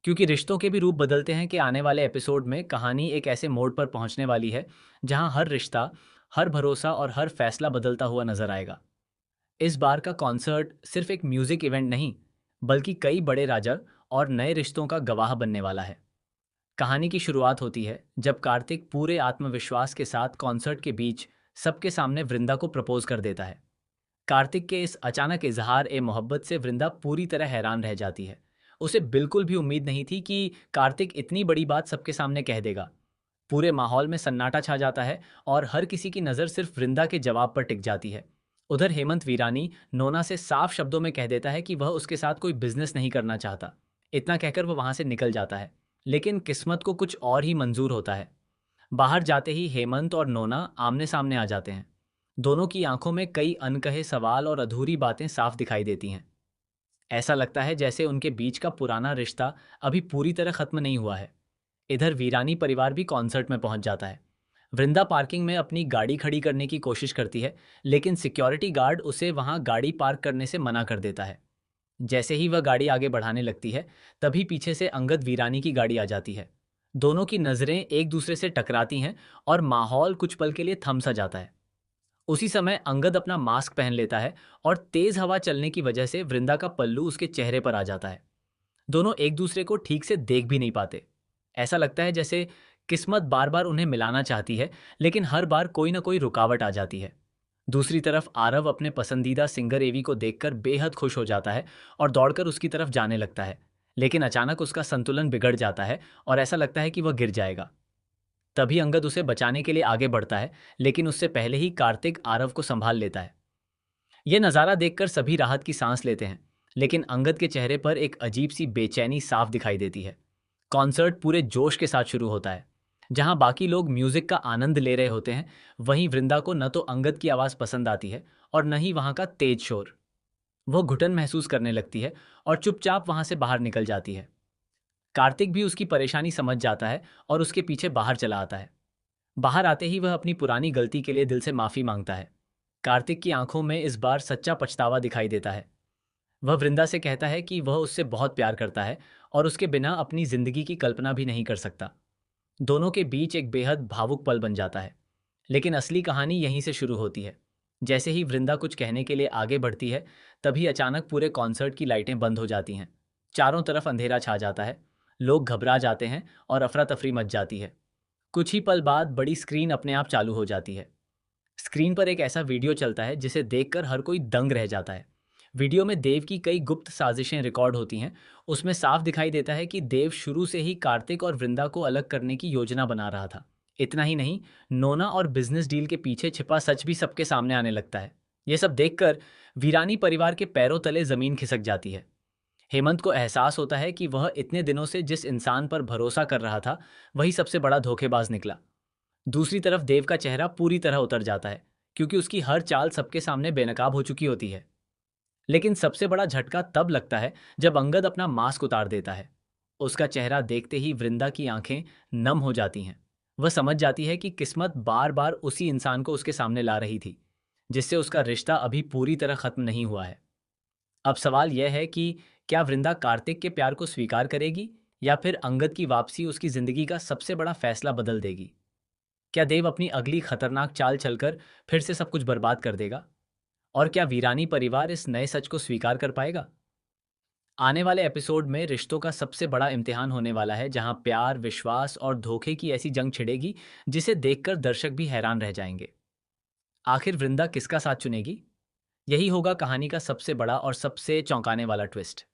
क्योंकि रिश्तों के भी रूप बदलते हैं कि आने वाले एपिसोड में कहानी एक ऐसे मोड़ पर पहुंचने वाली है जहां हर रिश्ता, हर भरोसा और हर फैसला बदलता हुआ नजर आएगा। इस बार का कॉन्सर्ट सिर्फ एक म्यूजिक इवेंट नहीं, बल्कि कई बड़े राजा और नए रिश्तों का गवाह बनने वाला है। कहानी की शुरुआत होती है जब कार्तिक पूरे आत्मविश्वास के साथ कॉन्सर्ट के बीच सबके सामने वृंदा को प्रपोज कर देता है। कार्तिक के इस अचानक इजहार ए मोहब्बत से वृंदा पूरी तरह हैरान रह जाती है। उसे बिल्कुल भी उम्मीद नहीं थी कि कार्तिक इतनी बड़ी बात सबके सामने कह देगा। पूरे माहौल में सन्नाटा छा जाता है और हर किसी की नज़र सिर्फ वृंदा के जवाब पर टिक जाती है। उधर हेमंत वीरानी नोना से साफ शब्दों में कह देता है कि वह उसके साथ कोई बिजनेस नहीं करना चाहता। इतना कहकर वह वहां से निकल जाता है। लेकिन किस्मत को कुछ और ही मंजूर होता है। बाहर जाते ही हेमंत और नोना आमने सामने आ जाते हैं। दोनों की आंखों में कई अनकहे सवाल और अधूरी बातें साफ दिखाई देती हैं। ऐसा लगता है जैसे उनके बीच का पुराना रिश्ता अभी पूरी तरह खत्म नहीं हुआ है। इधर वीरानी परिवार भी कॉन्सर्ट में पहुंच जाता है। वृंदा पार्किंग में अपनी गाड़ी खड़ी करने की कोशिश करती है, लेकिन सिक्योरिटी गार्ड उसे वहां गाड़ी पार्क करने से मना कर देता है। जैसे ही वह गाड़ी आगे बढ़ाने लगती है, तभी पीछे से अंगद वीरानी की गाड़ी आ जाती है। दोनों की नज़रें एक दूसरे से टकराती हैं और माहौल कुछ पल के लिए थम सा जाता है। उसी समय अंगद अपना मास्क पहन लेता है और तेज हवा चलने की वजह से वृंदा का पल्लू उसके चेहरे पर आ जाता है। दोनों एक दूसरे को ठीक से देख भी नहीं पाते। ऐसा लगता है जैसे किस्मत बार बार उन्हें मिलाना चाहती है, लेकिन हर बार कोई ना कोई रुकावट आ जाती है। दूसरी तरफ आरव अपने पसंदीदा सिंगर एवी को देखकर बेहद खुश हो जाता है और दौड़कर उसकी तरफ जाने लगता है। लेकिन अचानक उसका संतुलन बिगड़ जाता है और ऐसा लगता है कि वह गिर जाएगा। तभी अंगद उसे बचाने के लिए आगे बढ़ता है, लेकिन उससे पहले ही कार्तिक आरव को संभाल लेता है। यह नज़ारा देखकर सभी राहत की सांस लेते हैं, लेकिन अंगद के चेहरे पर एक अजीब सी बेचैनी साफ दिखाई देती है। कॉन्सर्ट पूरे जोश के साथ शुरू होता है। जहां बाकी लोग म्यूजिक का आनंद ले रहे होते हैं, वहीं वृंदा को न तो अंगद की आवाज़ पसंद आती है और न ही वहां का तेज शोर। वो घुटन महसूस करने लगती है और चुपचाप वहां से बाहर निकल जाती है। कार्तिक भी उसकी परेशानी समझ जाता है और उसके पीछे बाहर चला आता है। बाहर आते ही वह अपनी पुरानी गलती के लिए दिल से माफी मांगता है। कार्तिक की आंखों में इस बार सच्चा पछतावा दिखाई देता है। वह वृंदा से कहता है कि वह उससे बहुत प्यार करता है और उसके बिना अपनी जिंदगी की कल्पना भी नहीं कर सकता। दोनों के बीच एक बेहद भावुक पल बन जाता है। लेकिन असली कहानी यहीं से शुरू होती है। जैसे ही वृंदा कुछ कहने के लिए आगे बढ़ती है, तभी अचानक पूरे कॉन्सर्ट की लाइटें बंद हो जाती हैं। चारों तरफ अंधेरा छा जाता है। लोग घबरा जाते हैं और अफरा तफरी मच जाती है। कुछ ही पल बाद बड़ी स्क्रीन अपने आप चालू हो जाती है। स्क्रीन पर एक ऐसा वीडियो चलता है जिसे देखकर हर कोई दंग रह जाता है। वीडियो में देव की कई गुप्त साजिशें रिकॉर्ड होती हैं। उसमें साफ दिखाई देता है कि देव शुरू से ही कार्तिक और वृंदा को अलग करने की योजना बना रहा था। इतना ही नहीं, नोना और बिजनेस डील के पीछे छिपा सच भी सबके सामने आने लगता है। यह सब देखकर वीरानी परिवार के पैरों तले जमीन खिसक जाती है। हेमंत को एहसास होता है कि वह इतने दिनों से जिस इंसान पर भरोसा कर रहा था, वही सबसे बड़ा धोखेबाज निकला। दूसरी तरफ देव का चेहरा पूरी तरह उतर जाता है, क्योंकि उसकी हर चाल सबके सामने बेनकाब हो चुकी होती है। लेकिन सबसे बड़ा झटका तब लगता है जब अंगद अपना मास्क उतार देता है। उसका चेहरा देखते ही वृंदा की आंखें नम हो जाती हैं। वह समझ जाती है कि किस्मत बार बार उसी इंसान को उसके सामने ला रही थी, जिससे उसका रिश्ता अभी पूरी तरह खत्म नहीं हुआ है। अब सवाल यह है कि क्या वृंदा कार्तिक के प्यार को स्वीकार करेगी, या फिर अंगद की वापसी उसकी जिंदगी का सबसे बड़ा फैसला बदल देगी? क्या देव अपनी अगली खतरनाक चाल चलकर फिर से सब कुछ बर्बाद कर देगा? और क्या वीरानी परिवार इस नए सच को स्वीकार कर पाएगा? आने वाले एपिसोड में रिश्तों का सबसे बड़ा इम्तिहान होने वाला है, जहां प्यार, विश्वास और धोखे की ऐसी जंग छिड़ेगी जिसे देखकर दर्शक भी हैरान रह जाएंगे। आखिर वृंदा किसका साथ चुनेगी? यही होगा कहानी का सबसे बड़ा और सबसे चौंकाने वाला ट्विस्ट।